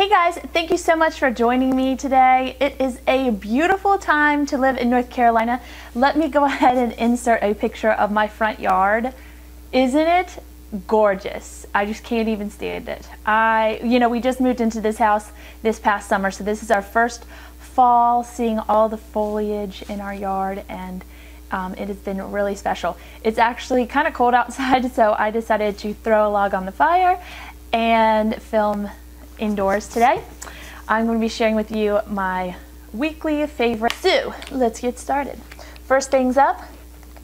Hey guys, thank you so much for joining me today. It is a beautiful time to live in North Carolina. Let me go ahead and insert a picture of my front yard. Isn't it gorgeous? I just can't even stand it. We just moved into this house this past summer, so this is our first fall seeing all the foliage in our yard, and it has been really special. It's actually kind of cold outside, so I decided to throw a log on the fire and film indoors today. I'm going to be sharing with you my weekly favorite. So let's get started. First things up,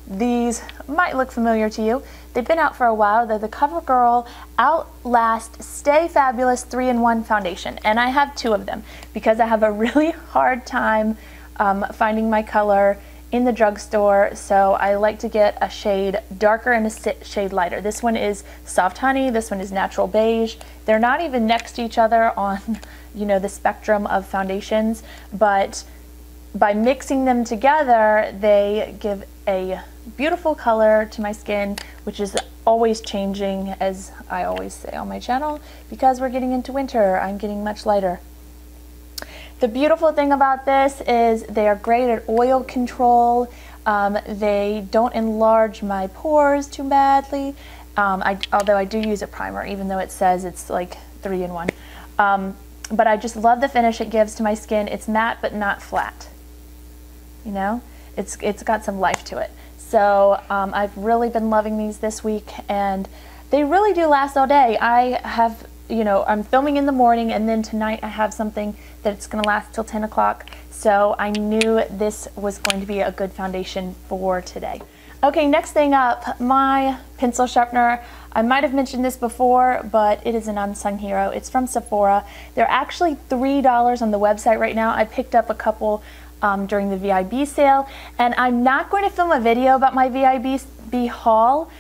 these might look familiar to you. They've been out for a while. They're the Covergirl Outlast Stay Fabulous 3-in-1 foundation, and I have two of them because I have a really hard time finding my color in the drugstore, so I like to get a shade darker and a shade lighter. This one is Soft Honey, this one is Natural Beige. They're not even next to each other on, the spectrum of foundations, but by mixing them together, they give a beautiful color to my skin, which is always changing, as I always say on my channel, because we're getting into winter, I'm getting much lighter. The beautiful thing about this is they are great at oil control. They don't enlarge my pores too badly, although I do use a primer, even though it says it's like 3-in-1. But I just love the finish it gives to my skin. It's matte but not flat. It's got some life to it. So I've really been loving these this week, and they really do last all day. I'm filming in the morning, and then tonight I have something that's going to last till 10 o'clock. So I knew this was going to be a good foundation for today. Okay, next thing up, my pencil sharpener. I might have mentioned this before, but it is an unsung hero. It's from Sephora. They're actually $3 on the website right now. I picked up a couple during the VIB sale, and I'm not going to film a video about my VIB haul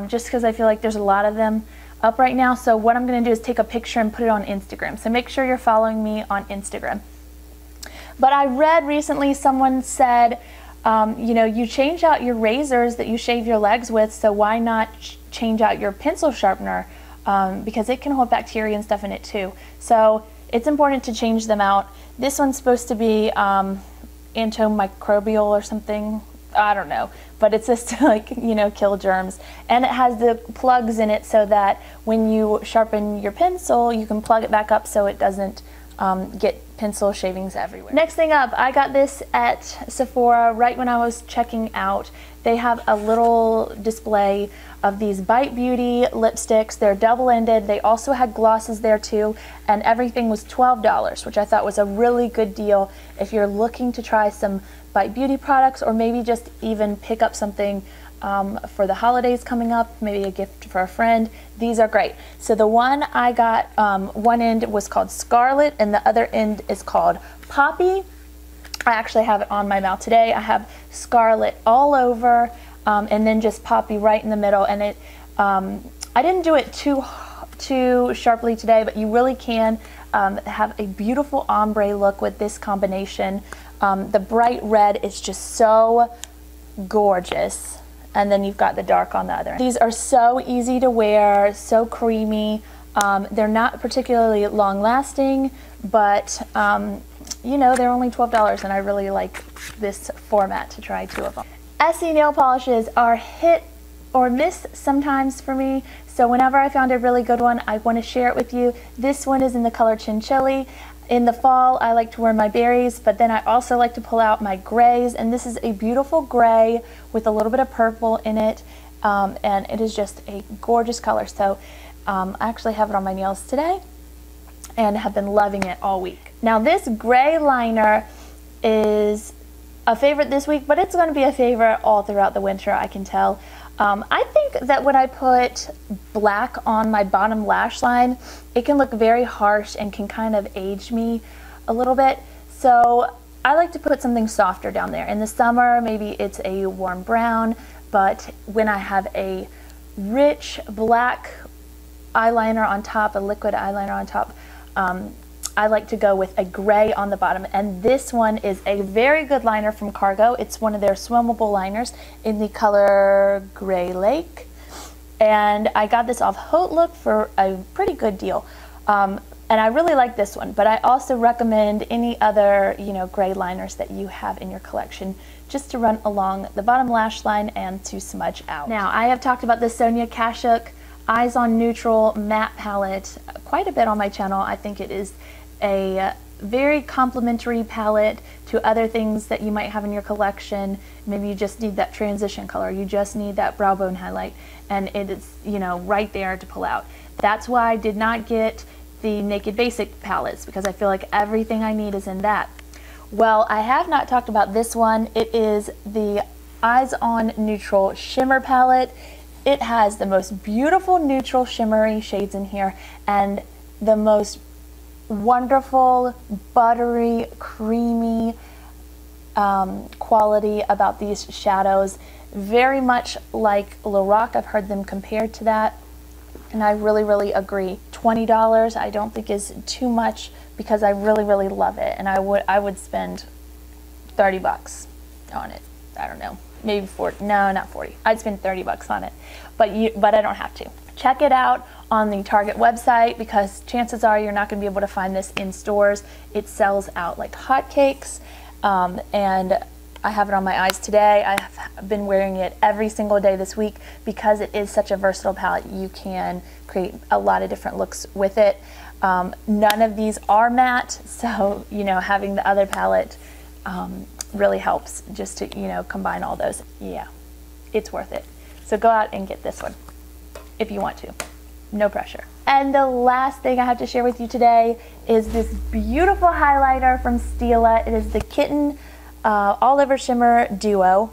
just because I feel like there's a lot of them up right now. So what I'm going to do is take a picture and put it on Instagram. So make sure you're following me on Instagram. But I read recently someone said, you change out your razors that you shave your legs with, so why not change out your pencil sharpener, because it can hold bacteria and stuff in it too. So it's important to change them out. This one's supposed to be antimicrobial or something. I don't know, but it's just to kill germs, and it has the plugs in it so that when you sharpen your pencil, you can plug it back up so it doesn't get pencil shavings everywhere. Next thing up, I got this at Sephora right when I was checking out. They have a little display of these Bite Beauty lipsticks. They're double-ended. They also had glosses there too, and everything was $12, which I thought was a really good deal if you're looking to try some Bite Beauty products, or maybe just even pick up something for the holidays coming up, maybe a gift for a friend. These are great. So the one I got, one end was called Scarlet and the other end is called Poppy. I actually have it on my mouth today. I have Scarlet all over and then just Poppy right in the middle. And it, I didn't do it too sharply today, but you really can have a beautiful ombre look with this combination. The bright red is just so gorgeous, and then you've got the dark on the other. These are so easy to wear, so creamy. They're not particularly long lasting, but they're only $12, and I really like this format to try two of them. Essie nail polishes are hit or miss sometimes for me, so whenever I found a really good one, I want to share it with you. This one is in the color Chinchilli. In the fall, I like to wear my berries, but then I also like to pull out my grays, and this is a beautiful gray with a little bit of purple in it, and it is just a gorgeous color. So I actually have it on my nails today and have been loving it all week. Now this gray liner is a favorite this week, but it's going to be a favorite all throughout the winter, I can tell. I think that when I put black on my bottom lash line, it can look very harsh and can kind of age me a little bit. So I like to put something softer down there. In the summer, maybe it's a warm brown, but when I have a rich black eyeliner on top, a liquid eyeliner on top, I like to go with a gray on the bottom, and this one is a very good liner from Cargo. It's one of their swimmable liners in the color Gray Lake, and I got this off Haute Look for a pretty good deal. And And I really like this one, but I also recommend any other, you know, gray liners that you have in your collection just to run along the bottom lash line and to smudge out. Now, I have talked about the Sonia Kashuk Eyes on Neutral matte palette quite a bit on my channel. I think it is a very complementary palette to other things that you might have in your collection. Maybe you just need that transition color, you just need that brow bone highlight, and it is, you know, right there to pull out. That's why I did not get the Naked Basic palettes, because I feel like everything I need is in that. Well, I have not talked about this one. It is the Eyes on Neutral Shimmer Palette. It has the most beautiful neutral shimmery shades in here and the most wonderful buttery creamy quality about these shadows. Very much like Lorac. I've heard them compared to that, and I really agree. $20 I don't think is too much, because I really love it, and I would spend 30 bucks on it. I don't know, maybe 40. No, not 40. I'd spend 30 bucks on it, but I don't have to. Check it out on the Target website, because chances are you're not going to be able to find this in stores. It sells out like hotcakes, and I have it on my eyes today. I have been wearing it every single day this week because it is such a versatile palette. You can create a lot of different looks with it. None of these are matte, so, you know, having the other palette really helps just to, you know, combine all those. Yeah, it's worth it. So go out and get this one if you want to. No pressure. And the last thing I have to share with you today is this beautiful highlighter from Stila. It is the Kitten All Over Shimmer Duo.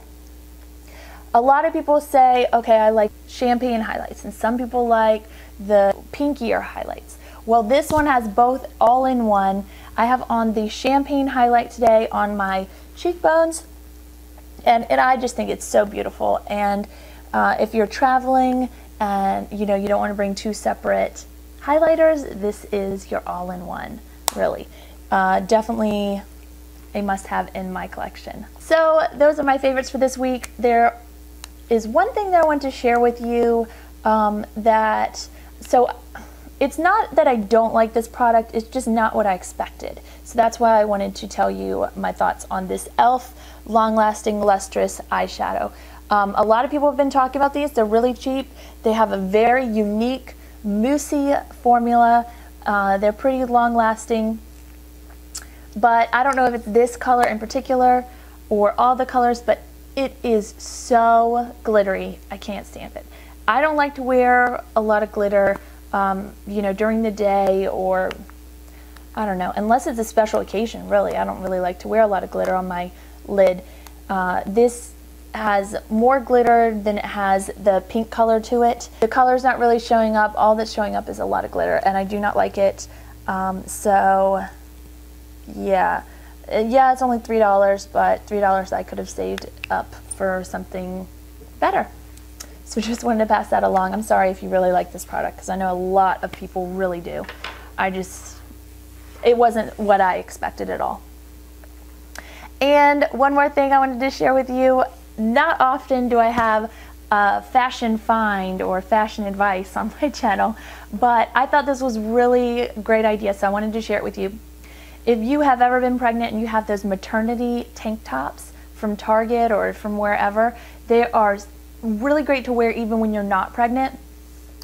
A lot of people say, okay, I like champagne highlights, and some people like the pinkier highlights. Well, this one has both all in one. I have on the champagne highlight today on my cheekbones, and I just think it's so beautiful. And if you're traveling and you know you don't want to bring two separate highlighters, this is your all-in-one, really. Definitely a must-have in my collection. So those are my favorites for this week. There is one thing that I want to share with you so it's not that I don't like this product, it's just not what I expected. So that's why I wanted to tell you my thoughts on this e.l.f. Long Lasting Lustrous Eyeshadow. A lot of people have been talking about these. They're really cheap. They have a very unique moussey formula. They're pretty long lasting, but I don't know if it's this color in particular or all the colors, but it is so glittery. I can't stand it. I don't like to wear a lot of glitter you know, during the day, or I don't know, unless it's a special occasion, really. I don't really like to wear a lot of glitter on my lid. This has more glitter than it has the pink color to it. The color's not really showing up. All that's showing up is a lot of glitter, and I do not like it. So yeah, it's only $3, but $3 I could have saved up for something better. So just wanted to pass that along. I'm sorry if you really like this product, because I know a lot of people really do. It wasn't what I expected at all. And one more thing I wanted to share with you. Not often do I have fashion find or fashion advice on my channel, but I thought this was really a great idea, so I wanted to share it with you. If you have ever been pregnant and you have those maternity tank tops from Target or from wherever, they are really great to wear even when you're not pregnant.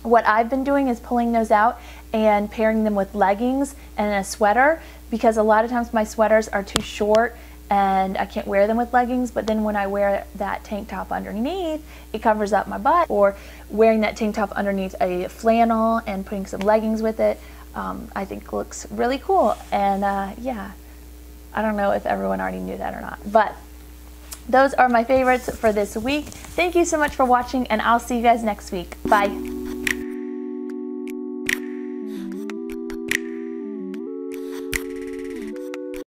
What I've been doing is pulling those out and pairing them with leggings and a sweater, because a lot of times my sweaters are too short and I can't wear them with leggings, but then when I wear that tank top underneath, it covers up my butt. Or wearing that tank top underneath a flannel and putting some leggings with it, I think looks really cool. And yeah, I don't know if everyone already knew that or not, but those are my favorites for this week. Thank you so much for watching, and I'll see you guys next week. Bye.